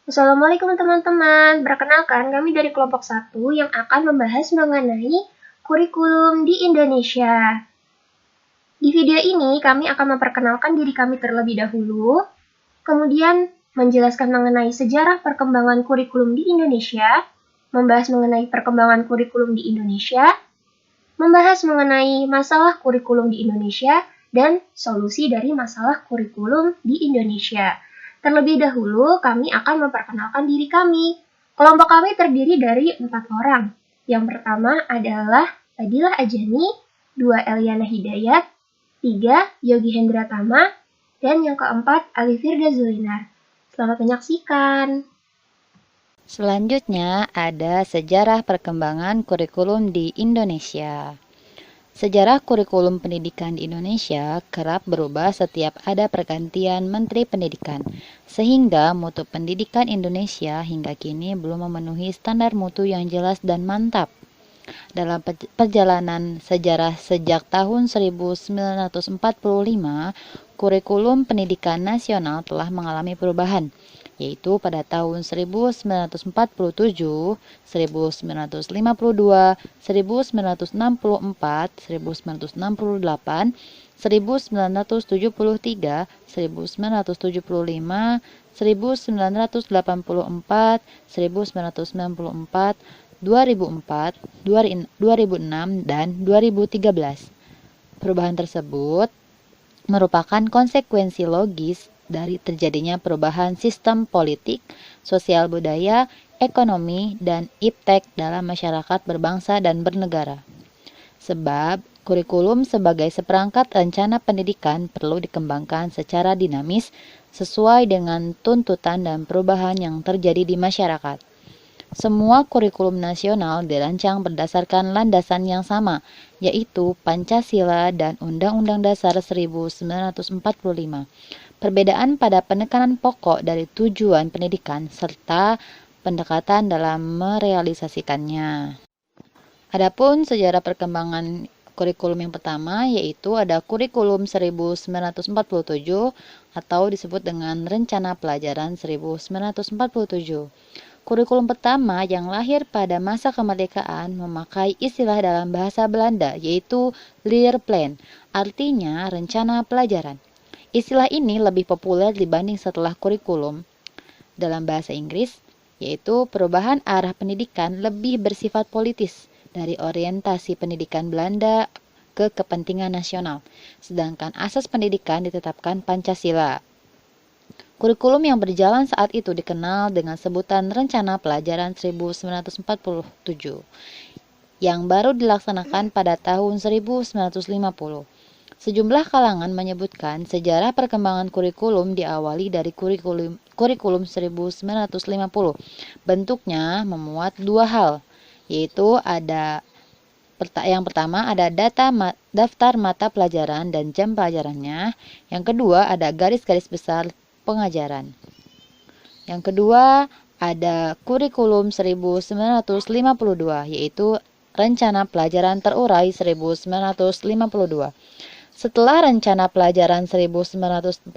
Assalamualaikum teman-teman, perkenalkan kami dari kelompok 1 yang akan membahas mengenai kurikulum di Indonesia. Di video ini kami akan memperkenalkan diri kami terlebih dahulu, kemudian menjelaskan mengenai sejarah perkembangan kurikulum di Indonesia, membahas mengenai perkembangan kurikulum di Indonesia, membahas mengenai masalah kurikulum di Indonesia, dan solusi dari masalah kurikulum di Indonesia. Terlebih dahulu, kami akan memperkenalkan diri kami. Kelompok kami terdiri dari 4 orang. Yang pertama adalah Fadilah Ajani, 2 Eliana Hidayat, 3 Yogi Hendra Tama, dan yang keempat Ali Firda Zulinar. Selamat menyaksikan. Selanjutnya ada sejarah perkembangan kurikulum di Indonesia. Sejarah kurikulum pendidikan di Indonesia kerap berubah setiap ada pergantian Menteri Pendidikan, sehingga mutu pendidikan Indonesia hingga kini belum memenuhi standar mutu yang jelas dan mantap. Dalam perjalanan sejarah sejak tahun 1945, kurikulum pendidikan nasional telah mengalami perubahan, yaitu pada tahun 1947, 1952, 1964, 1968, 1973, 1975, 1984, 1994, 2004, 2006, dan 2013. Perubahan tersebut merupakan konsekuensi logis dari terjadinya perubahan sistem politik, sosial budaya, ekonomi, dan iptek dalam masyarakat berbangsa dan bernegara. Sebab, kurikulum sebagai seperangkat rencana pendidikan perlu dikembangkan secara dinamis sesuai dengan tuntutan dan perubahan yang terjadi di masyarakat. Semua kurikulum nasional dirancang berdasarkan landasan yang sama, yaitu Pancasila dan Undang-Undang Dasar 1945. Perbedaan pada penekanan pokok dari tujuan pendidikan serta pendekatan dalam merealisasikannya. Adapun sejarah perkembangan kurikulum yang pertama yaitu ada kurikulum 1947 atau disebut dengan Rencana Pelajaran 1947. Kurikulum pertama yang lahir pada masa kemerdekaan memakai istilah dalam bahasa Belanda yaitu Leerplan, artinya rencana pelajaran. Istilah ini lebih populer dibanding setelah kurikulum dalam bahasa Inggris, yaitu perubahan arah pendidikan lebih bersifat politis dari orientasi pendidikan Belanda ke kepentingan nasional, sedangkan asas pendidikan ditetapkan Pancasila. Kurikulum yang berjalan saat itu dikenal dengan sebutan Rencana Pelajaran 1947, yang baru dilaksanakan pada tahun 1950. Sejumlah kalangan menyebutkan sejarah perkembangan kurikulum diawali dari kurikulum 1950. Bentuknya memuat dua hal, yaitu yang pertama ada daftar mata pelajaran dan jam pelajarannya. Yang kedua ada garis-garis besar pengajaran. Yang kedua ada kurikulum 1952 yaitu Rencana Pelajaran Terurai 1952. Setelah Rencana Pelajaran 1947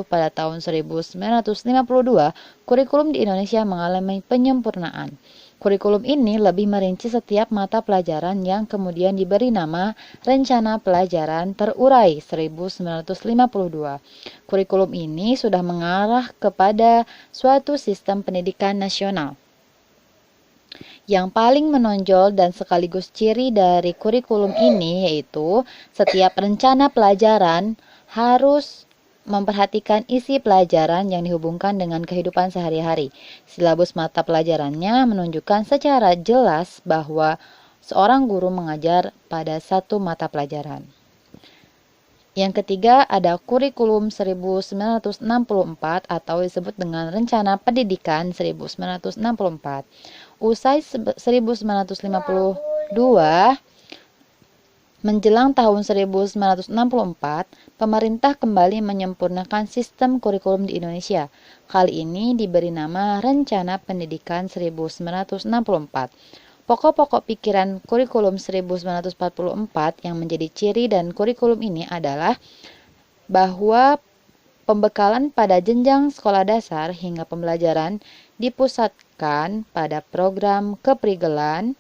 pada tahun 1952, kurikulum di Indonesia mengalami penyempurnaan. Kurikulum ini lebih merinci setiap mata pelajaran yang kemudian diberi nama Rencana Pelajaran Terurai 1952. Kurikulum ini sudah mengarah kepada suatu sistem pendidikan nasional. Yang paling menonjol dan sekaligus ciri dari kurikulum ini yaitu setiap rencana pelajaran harus memperhatikan isi pelajaran yang dihubungkan dengan kehidupan sehari-hari. Silabus mata pelajarannya menunjukkan secara jelas bahwa seorang guru mengajar pada satu mata pelajaran. Yang ketiga ada kurikulum 1964 atau disebut dengan Rencana Pendidikan 1964. Usai 1952, menjelang tahun 1964, pemerintah kembali menyempurnakan sistem kurikulum di Indonesia. Kali ini diberi nama Rencana Pendidikan 1964. Pokok-pokok pikiran kurikulum 1944 yang menjadi ciri dan kurikulum ini adalah bahwa Pembekalan pada jenjang sekolah dasar hingga pembelajaran dipusatkan pada program keprigelan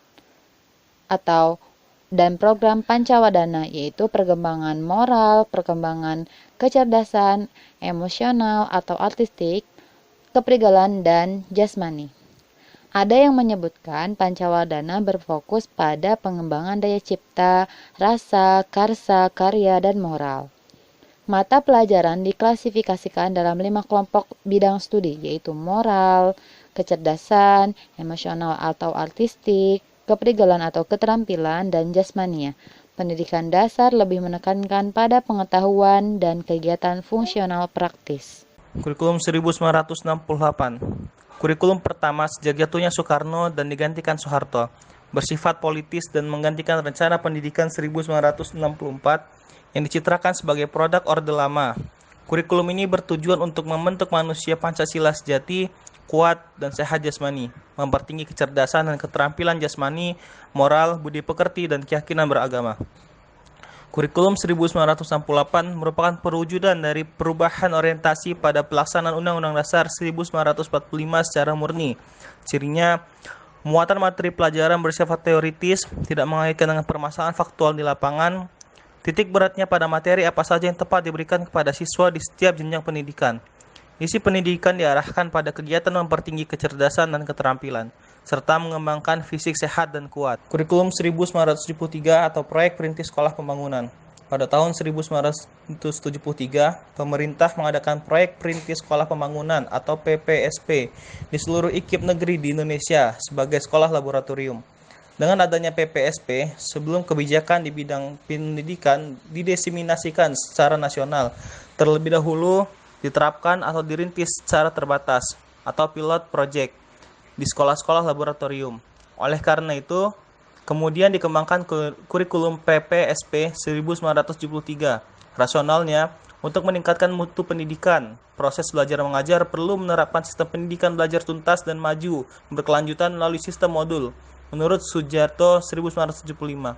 dan program Pancawadana, yaitu perkembangan moral, perkembangan kecerdasan, emosional atau artistik, keprigelan, dan jasmani. Ada yang menyebutkan Pancawadana berfokus pada pengembangan daya cipta, rasa, karsa, karya, dan moral. Mata pelajaran diklasifikasikan dalam 5 kelompok bidang studi, yaitu moral, kecerdasan, emosional atau artistik, keprigelan atau keterampilan, dan jasmania. Pendidikan dasar lebih menekankan pada pengetahuan dan kegiatan fungsional praktis. Kurikulum 1968. Kurikulum pertama sejak jatuhnya Soekarno dan digantikan Soeharto, bersifat politis dan menggantikan rencana pendidikan 1964 yang dicitrakan sebagai produk Orde Lama. Kurikulum ini bertujuan untuk membentuk manusia Pancasila sejati, kuat, dan sehat jasmani, mempertinggi kecerdasan dan keterampilan jasmani, moral, budi pekerti, dan keyakinan beragama. Kurikulum 1968 merupakan perwujudan dari perubahan orientasi pada pelaksanaan Undang-Undang Dasar 1945 secara murni. Cirinya, muatan materi pelajaran bersifat teoritis, tidak mengaitkan dengan permasalahan faktual di lapangan. Titik beratnya pada materi apa saja yang tepat diberikan kepada siswa di setiap jenjang pendidikan. Isi pendidikan diarahkan pada kegiatan mempertinggi kecerdasan dan keterampilan, serta mengembangkan fisik sehat dan kuat. Kurikulum 1973 atau Proyek Perintis Sekolah Pembangunan. Pada tahun 1973, pemerintah mengadakan Proyek Perintis Sekolah Pembangunan atau PPSP di seluruh IKIP negeri di Indonesia sebagai sekolah laboratorium. Dengan adanya PPSP, sebelum kebijakan di bidang pendidikan didiseminasikan secara nasional, terlebih dahulu diterapkan atau dirintis secara terbatas atau pilot project di sekolah-sekolah laboratorium. Oleh karena itu, kemudian dikembangkan kurikulum PPSP 1973. Rasionalnya, untuk meningkatkan mutu pendidikan, proses belajar mengajar perlu menerapkan sistem pendidikan belajar tuntas dan maju berkelanjutan melalui sistem modul. Menurut Sujarto 1975,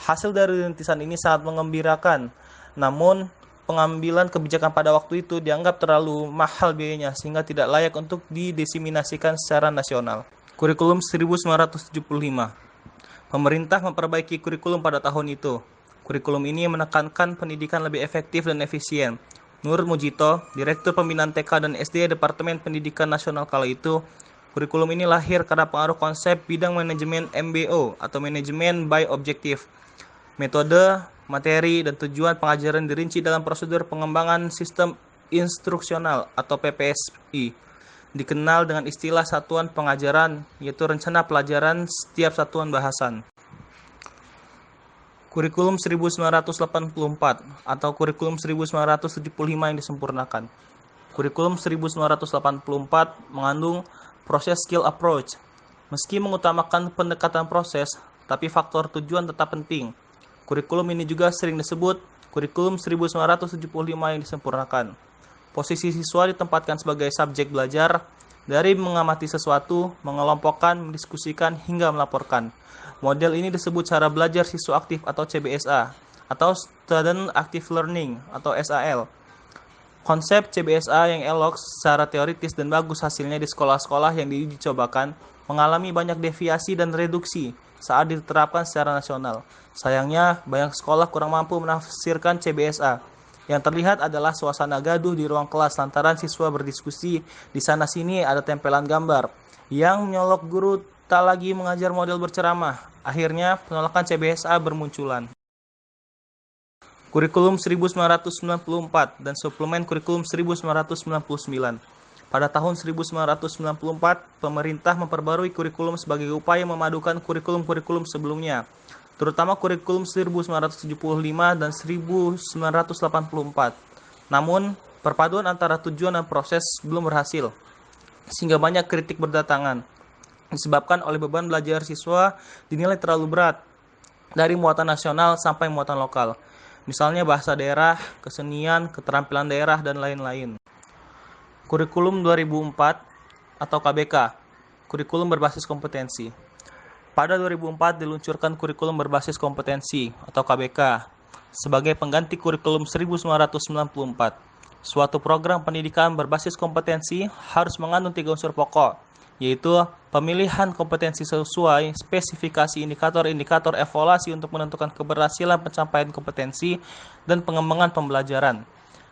hasil dari rintisan ini sangat mengembirakan. Namun, pengambilan kebijakan pada waktu itu dianggap terlalu mahal biayanya sehingga tidak layak untuk didiseminasikan secara nasional. Kurikulum 1975. Pemerintah memperbaiki kurikulum pada tahun itu. Kurikulum ini menekankan pendidikan lebih efektif dan efisien. Menurut Mujito, Direktur Pembinaan TK dan SD Departemen Pendidikan Nasional kala itu, kurikulum ini lahir karena pengaruh konsep bidang manajemen MBO atau manajemen by objective. Metode, materi, dan tujuan pengajaran dirinci dalam prosedur pengembangan sistem instruksional atau PPSI. Dikenal dengan istilah satuan pengajaran, yaitu rencana pelajaran setiap satuan bahasan. Kurikulum 1984 atau kurikulum 1975 yang disempurnakan. Kurikulum 1984 mengandung proses skill approach. Meski mengutamakan pendekatan proses, tapi faktor tujuan tetap penting. Kurikulum ini juga sering disebut kurikulum 1975 yang disempurnakan. Posisi siswa ditempatkan sebagai subjek belajar, dari mengamati sesuatu, mengelompokkan, mendiskusikan, hingga melaporkan. Model ini disebut cara belajar siswa aktif atau CBSA, atau Student Active Learning atau SAL. Konsep CBSA yang elok secara teoritis dan bagus hasilnya di sekolah-sekolah yang dicobakan mengalami banyak deviasi dan reduksi saat diterapkan secara nasional. Sayangnya, banyak sekolah kurang mampu menafsirkan CBSA. Yang terlihat adalah suasana gaduh di ruang kelas lantaran siswa berdiskusi, di sana-sini ada tempelan gambar. Yang menyolok guru tak lagi mengajar model berceramah. Akhirnya, penolakan CBSA bermunculan. Kurikulum 1994 dan suplemen kurikulum 1999. Pada tahun 1994, pemerintah memperbarui kurikulum sebagai upaya memadukan kurikulum-kurikulum sebelumnya, terutama kurikulum 1975 dan 1984. Namun, perpaduan antara tujuan dan proses belum berhasil, sehingga banyak kritik berdatangan, disebabkan oleh beban belajar siswa dinilai terlalu berat, dari muatan nasional sampai muatan lokal. Misalnya bahasa daerah, kesenian, keterampilan daerah, dan lain-lain. Kurikulum 2004 atau KBK, kurikulum berbasis kompetensi. Pada 2004 diluncurkan kurikulum berbasis kompetensi atau KBK sebagai pengganti kurikulum 1994. Suatu program pendidikan berbasis kompetensi harus mengandung 3 unsur pokok, yaitu pemilihan kompetensi sesuai spesifikasi indikator-indikator evaluasi untuk menentukan keberhasilan pencapaian kompetensi dan pengembangan pembelajaran.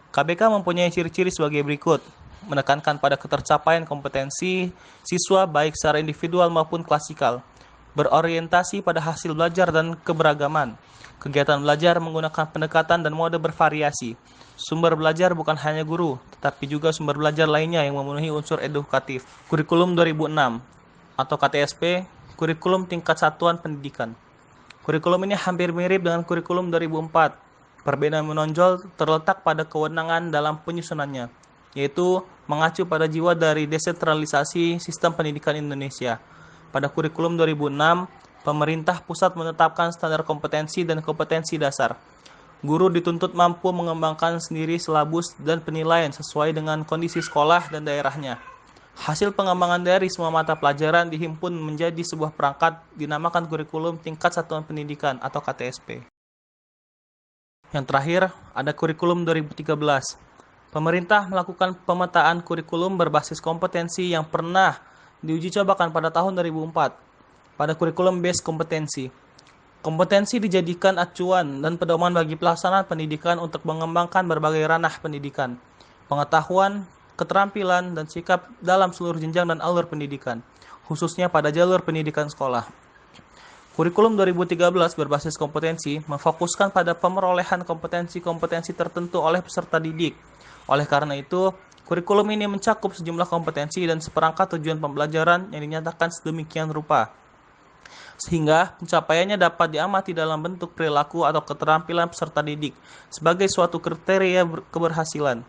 KBK mempunyai ciri-ciri sebagai berikut: menekankan pada ketercapaian kompetensi siswa baik secara individual maupun klasikal, berorientasi pada hasil belajar dan keberagaman, kegiatan belajar menggunakan pendekatan dan mode bervariasi, sumber belajar bukan hanya guru, tetapi juga sumber belajar lainnya yang memenuhi unsur edukatif. Kurikulum 2006 atau KTSP, kurikulum tingkat satuan pendidikan. Kurikulum ini hampir mirip dengan kurikulum 2004. Perbedaan menonjol terletak pada kewenangan dalam penyusunannya, yaitu mengacu pada jiwa dari desentralisasi sistem pendidikan Indonesia. Pada kurikulum 2006, pemerintah pusat menetapkan standar kompetensi dan kompetensi dasar. Guru dituntut mampu mengembangkan sendiri silabus dan penilaian sesuai dengan kondisi sekolah dan daerahnya. Hasil pengembangan dari semua mata pelajaran dihimpun menjadi sebuah perangkat dinamakan kurikulum tingkat satuan pendidikan atau KTSP. Yang terakhir, ada kurikulum 2013. Pemerintah melakukan pemetaan kurikulum berbasis kompetensi yang pernah diuji cobakan pada tahun 2004 pada kurikulum based kompetensi. Kompetensi dijadikan acuan dan pedoman bagi pelaksanaan pendidikan untuk mengembangkan berbagai ranah pendidikan, pengetahuan, keterampilan, dan sikap dalam seluruh jenjang dan alur pendidikan, khususnya pada jalur pendidikan sekolah. Kurikulum 2013 berbasis kompetensi memfokuskan pada pemerolehan kompetensi-kompetensi tertentu oleh peserta didik. Oleh karena itu, kurikulum ini mencakup sejumlah kompetensi dan seperangkat tujuan pembelajaran yang dinyatakan sedemikian rupa, sehingga pencapaiannya dapat diamati dalam bentuk perilaku atau keterampilan peserta didik sebagai suatu kriteria keberhasilan.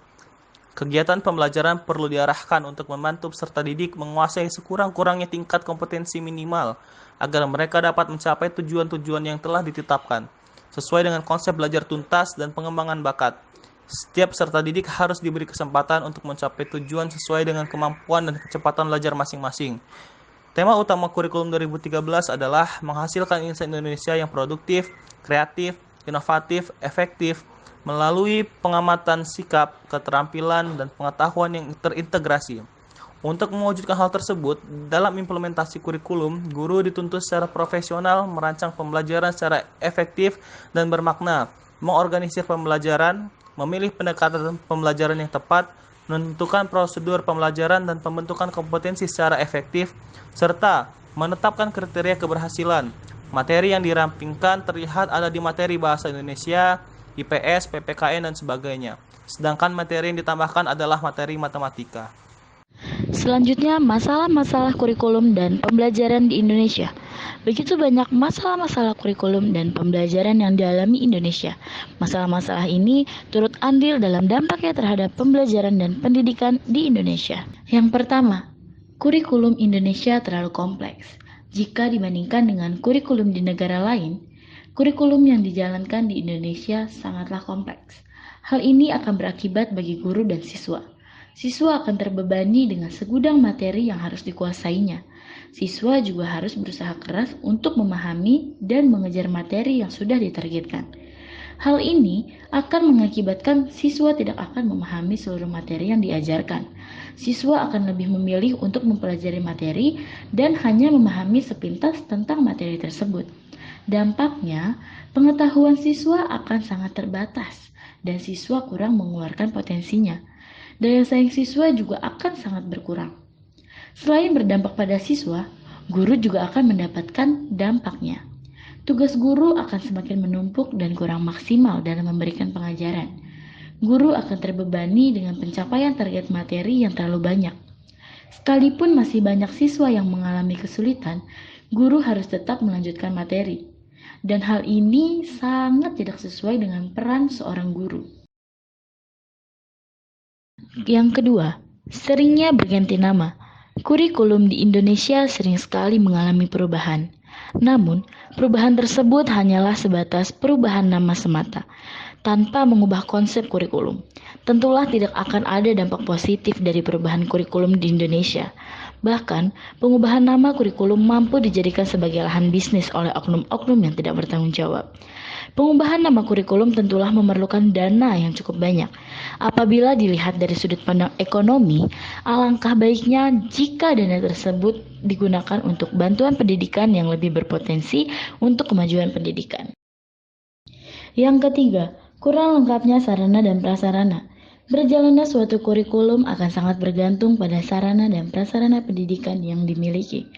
Kegiatan pembelajaran perlu diarahkan untuk membantu peserta didik menguasai sekurang-kurangnya tingkat kompetensi minimal agar mereka dapat mencapai tujuan-tujuan yang telah ditetapkan, sesuai dengan konsep belajar tuntas dan pengembangan bakat. Setiap peserta didik harus diberi kesempatan untuk mencapai tujuan sesuai dengan kemampuan dan kecepatan belajar masing-masing. Tema utama kurikulum 2013 adalah menghasilkan insan Indonesia yang produktif, kreatif, inovatif, efektif, melalui pengamatan sikap, keterampilan, dan pengetahuan yang terintegrasi. Untuk mewujudkan hal tersebut, dalam implementasi kurikulum, guru dituntut secara profesional merancang pembelajaran secara efektif dan bermakna, mengorganisir pembelajaran, memilih pendekatan pembelajaran yang tepat, menentukan prosedur pembelajaran dan pembentukan kompetensi secara efektif, serta menetapkan kriteria keberhasilan. Materi yang dirampingkan terlihat ada di materi Bahasa Indonesia, IPS, PPKN, dan sebagainya. Sedangkan materi yang ditambahkan adalah materi matematika. Selanjutnya, masalah-masalah kurikulum dan pembelajaran di Indonesia. Begitu banyak masalah-masalah kurikulum dan pembelajaran yang dialami Indonesia. Masalah-masalah ini turut andil dalam dampaknya terhadap pembelajaran dan pendidikan di Indonesia. Yang pertama, kurikulum Indonesia terlalu kompleks. Jika dibandingkan dengan kurikulum di negara lain, kurikulum yang dijalankan di Indonesia sangatlah kompleks. Hal ini akan berakibat bagi guru dan siswa. Siswa akan terbebani dengan segudang materi yang harus dikuasainya. Siswa juga harus berusaha keras untuk memahami dan mengejar materi yang sudah ditargetkan. Hal ini akan mengakibatkan siswa tidak akan memahami seluruh materi yang diajarkan. Siswa akan lebih memilih untuk mempelajari materi dan hanya memahami sepintas tentang materi tersebut. Dampaknya, pengetahuan siswa akan sangat terbatas dan siswa kurang mengeluarkan potensinya. Daya saing siswa juga akan sangat berkurang. Selain berdampak pada siswa, guru juga akan mendapatkan dampaknya. Tugas guru akan semakin menumpuk dan kurang maksimal dalam memberikan pengajaran. Guru akan terbebani dengan pencapaian target materi yang terlalu banyak. Sekalipun masih banyak siswa yang mengalami kesulitan, guru harus tetap melanjutkan materi. Dan hal ini sangat tidak sesuai dengan peran seorang guru. Yang kedua, seringnya berganti nama. Kurikulum di Indonesia sering sekali mengalami perubahan. Namun, perubahan tersebut hanyalah sebatas perubahan nama semata, tanpa mengubah konsep kurikulum. Tentulah tidak akan ada dampak positif dari perubahan kurikulum di Indonesia. Bahkan, pengubahan nama kurikulum mampu dijadikan sebagai lahan bisnis oleh oknum-oknum yang tidak bertanggung jawab. Pengubahan nama kurikulum tentulah memerlukan dana yang cukup banyak. Apabila dilihat dari sudut pandang ekonomi, alangkah baiknya jika dana tersebut digunakan untuk bantuan pendidikan yang lebih berpotensi untuk kemajuan pendidikan. Yang ketiga, kurang lengkapnya sarana dan prasarana. Berjalannya suatu kurikulum akan sangat bergantung pada sarana dan prasarana pendidikan yang dimiliki.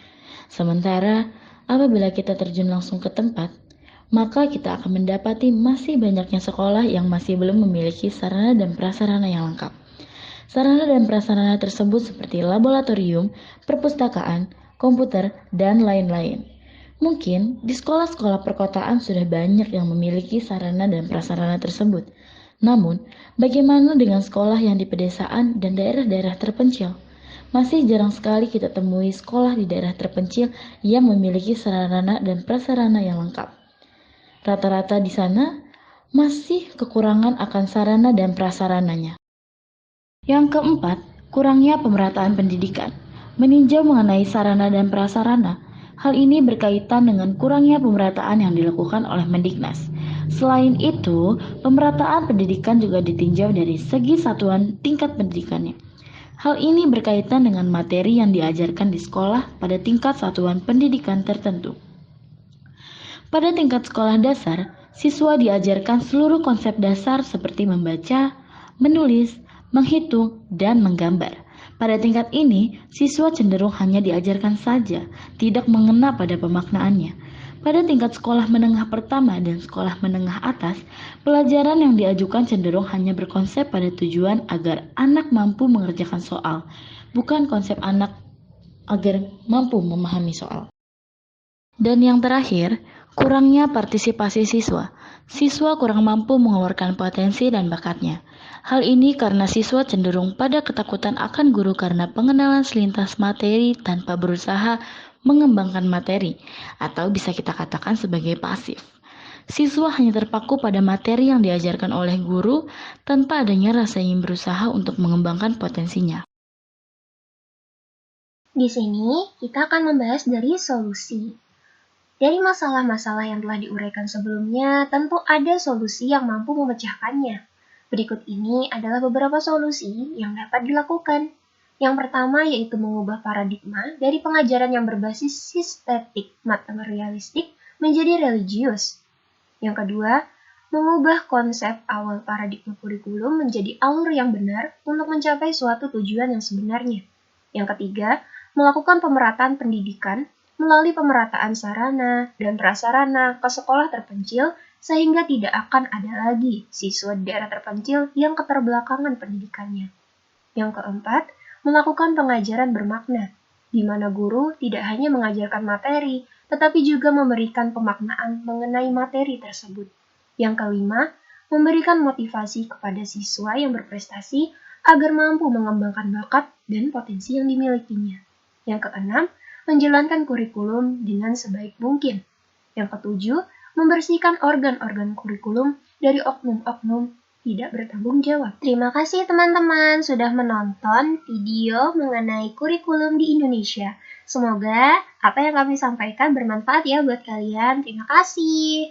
Sementara, apabila kita terjun langsung ke tempat, maka kita akan mendapati masih banyaknya sekolah yang masih belum memiliki sarana dan prasarana yang lengkap. Sarana dan prasarana tersebut seperti laboratorium, perpustakaan, komputer, dan lain-lain. Mungkin di sekolah-sekolah perkotaan sudah banyak yang memiliki sarana dan prasarana tersebut. Namun, bagaimana dengan sekolah yang di pedesaan dan daerah-daerah terpencil? Masih jarang sekali kita temui sekolah di daerah terpencil yang memiliki sarana dan prasarana yang lengkap. Rata-rata di sana masih kekurangan akan sarana dan prasarananya. Yang keempat, kurangnya pemerataan pendidikan. Meninjau mengenai sarana dan prasarana, hal ini berkaitan dengan kurangnya pemerataan yang dilakukan oleh Mendiknas. Selain itu, pemerataan pendidikan juga ditinjau dari segi satuan tingkat pendidikannya. Hal ini berkaitan dengan materi yang diajarkan di sekolah pada tingkat satuan pendidikan tertentu. Pada tingkat sekolah dasar, siswa diajarkan seluruh konsep dasar seperti membaca, menulis, menghitung, dan menggambar. Pada tingkat ini, siswa cenderung hanya diajarkan saja, tidak mengena pada pemaknaannya. Pada tingkat sekolah menengah pertama dan sekolah menengah atas, pelajaran yang diajukan cenderung hanya berkonsep pada tujuan agar anak mampu mengerjakan soal, bukan konsep anak agar mampu memahami soal. Dan yang terakhir, kurangnya partisipasi siswa. Siswa kurang mampu mengeluarkan potensi dan bakatnya. Hal ini karena siswa cenderung pada ketakutan akan guru karena pengenalan selintas materi tanpa berusaha mengembangkan materi, atau bisa kita katakan sebagai pasif. Siswa hanya terpaku pada materi yang diajarkan oleh guru tanpa adanya rasa ingin berusaha untuk mengembangkan potensinya. Di sini, kita akan membahas dari solusi. Dari masalah-masalah yang telah diuraikan sebelumnya, tentu ada solusi yang mampu memecahkannya. Berikut ini adalah beberapa solusi yang dapat dilakukan. Yang pertama yaitu mengubah paradigma dari pengajaran yang berbasis sistetik materialistik menjadi religius. Yang kedua, mengubah konsep awal paradigma kurikulum menjadi alur yang benar untuk mencapai suatu tujuan yang sebenarnya. Yang ketiga, melakukan pemerataan pendidikan melalui pemerataan sarana dan prasarana ke sekolah terpencil sehingga tidak akan ada lagi siswa di daerah terpencil yang keterbelakangan pendidikannya. Yang keempat, melakukan pengajaran bermakna, di mana guru tidak hanya mengajarkan materi, tetapi juga memberikan pemaknaan mengenai materi tersebut. Yang kelima, memberikan motivasi kepada siswa yang berprestasi agar mampu mengembangkan bakat dan potensi yang dimilikinya. Yang keenam, menjalankan kurikulum dengan sebaik mungkin. Yang ketujuh, membersihkan organ-organ kurikulum dari oknum-oknum tidak bertanggung jawab. Terima kasih teman-teman sudah menonton video mengenai kurikulum di Indonesia. Semoga apa yang kami sampaikan bermanfaat ya buat kalian. Terima kasih.